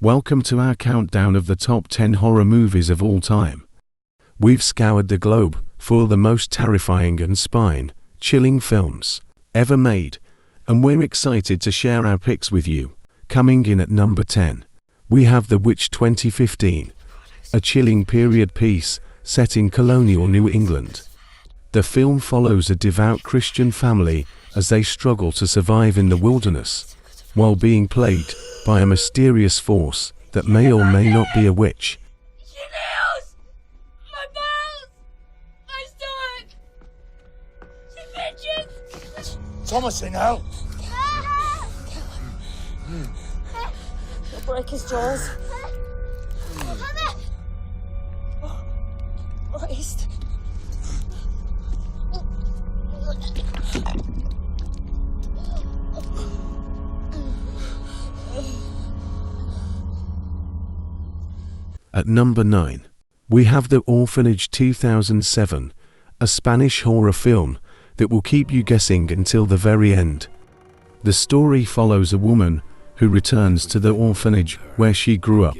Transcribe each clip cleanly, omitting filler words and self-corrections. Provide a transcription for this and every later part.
Welcome to our countdown of the top 10 horror movies of all time. We've scoured the globe for the most terrifying and spine-chilling films ever made, and we're excited to share our picks with you. Coming in at number 10, we have The Witch 2015, a chilling period piece set in colonial New England. The film follows a devout Christian family as they struggle to survive in the wilderness, while being plagued by a mysterious force that may or may not be a witch. She nails! My balls! My stomach! She bitches! Thomasin, now! He'll break his jaws. Christ. At number 9, we have The Orphanage 2007, a Spanish horror film that will keep you guessing until the very end. The story follows a woman who returns to the orphanage where she grew up,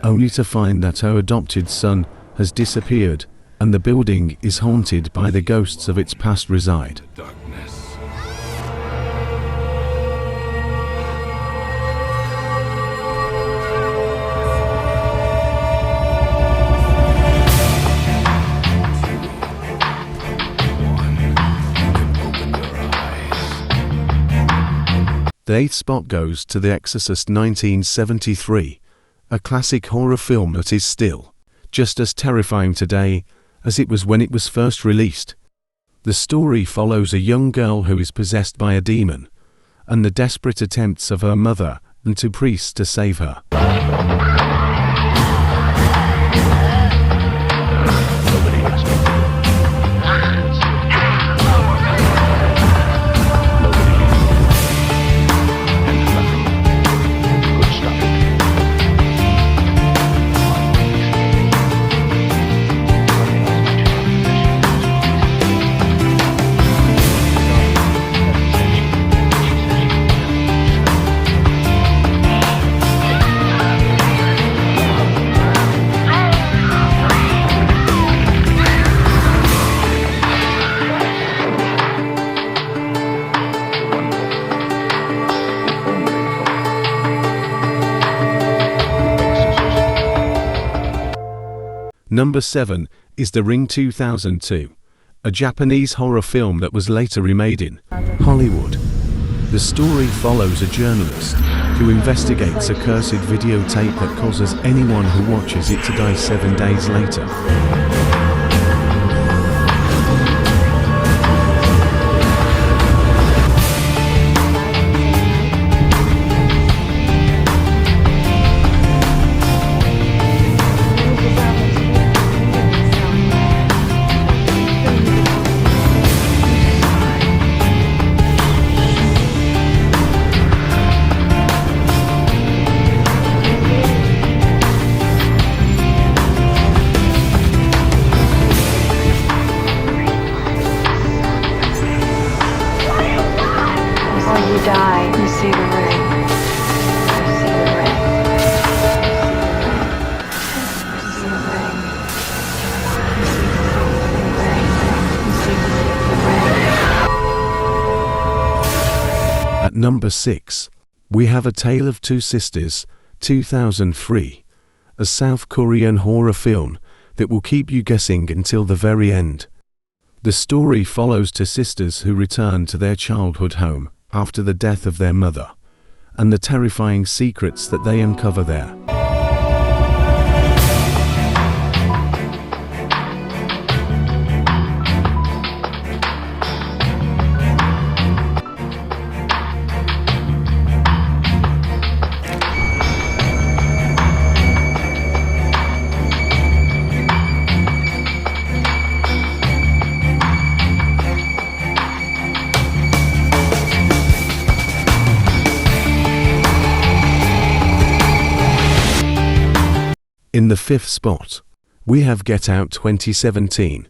only to find that her adopted son has disappeared and the building is haunted by the ghosts of its past reside. The 8th spot goes to The Exorcist 1973, a classic horror film that is still just as terrifying today as it was when it was first released. The story follows a young girl who is possessed by a demon, and the desperate attempts of her mother and two priests to save her. Number 7 is The Ring 2002, a Japanese horror film that was later remade in Hollywood. The story follows a journalist who investigates a cursed videotape that causes anyone who watches it to die 7 days later. Number 6, we have A Tale of Two Sisters, 2003, a South Korean horror film that will keep you guessing until the very end. The story follows two sisters who return to their childhood home after the death of their mother, and the terrifying secrets that they uncover there. In the 5th spot, we have Get Out 2017,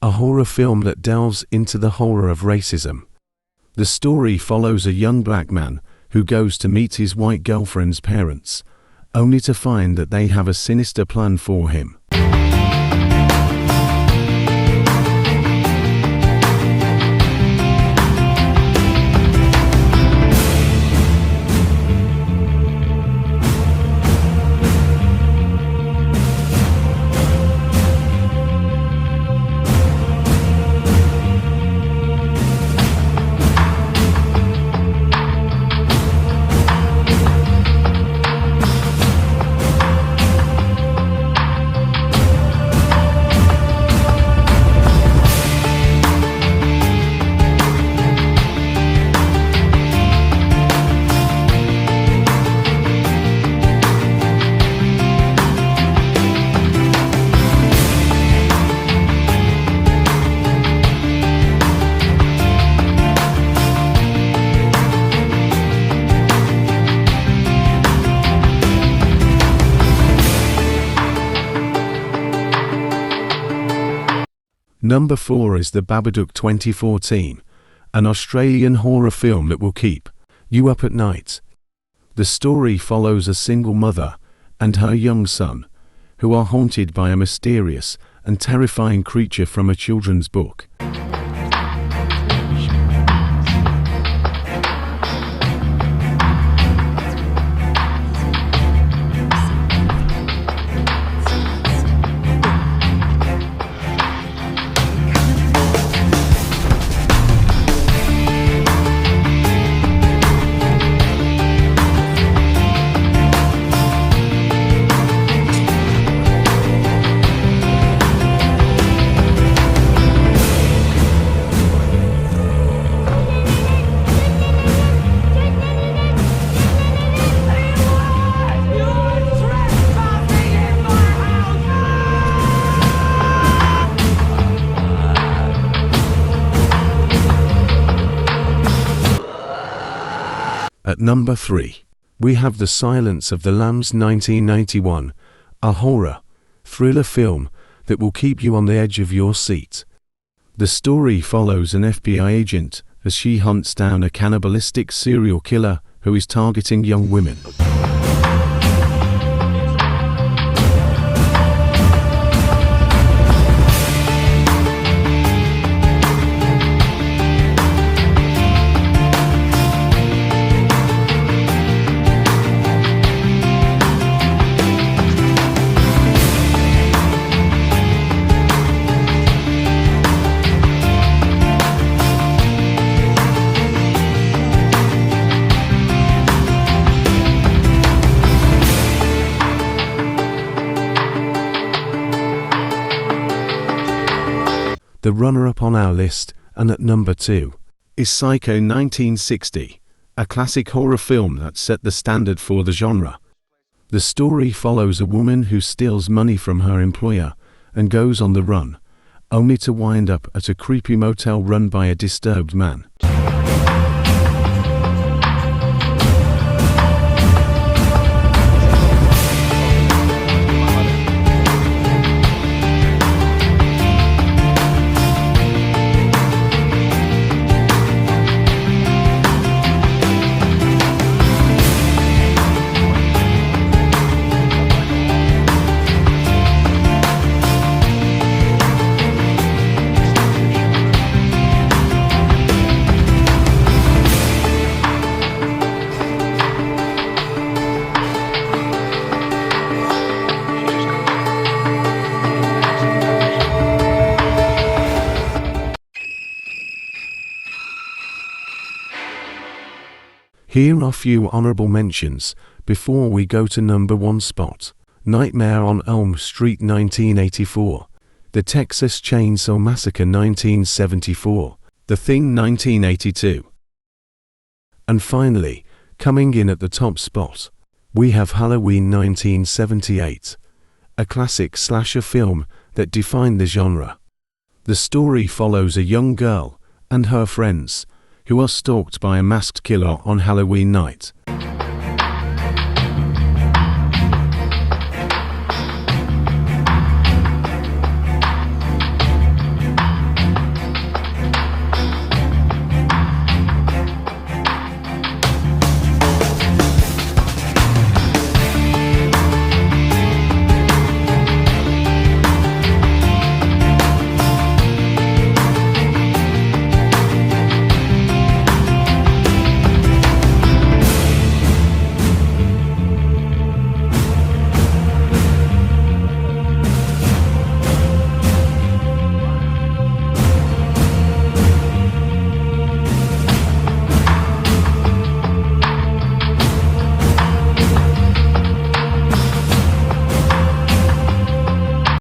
a horror film that delves into the horror of racism. The story follows a young black man who goes to meet his white girlfriend's parents, only to find that they have a sinister plan for him. Number 4 is the Babadook 2014, an Australian horror film that will keep you up at night. The story follows a single mother and her young son, who are haunted by a mysterious and terrifying creature from a children's book. At number 3, we have The Silence of the Lambs 1991, a horror, thriller film that will keep you on the edge of your seat. The story follows an FBI agent as she hunts down a cannibalistic serial killer who is targeting young women. The runner-up on our list, and at number 2, is Psycho 1960, a classic horror film that set the standard for the genre. The story follows a woman who steals money from her employer and goes on the run, only to wind up at a creepy motel run by a disturbed man. Here are a few honorable mentions before we go to number 1 spot. Nightmare on Elm Street 1984, The Texas Chainsaw Massacre 1974, The Thing 1982. And finally, coming in at the top spot, we have Halloween 1978, a classic slasher film that defined the genre. The story follows a young girl and her friends who are stalked by a masked killer on Halloween night.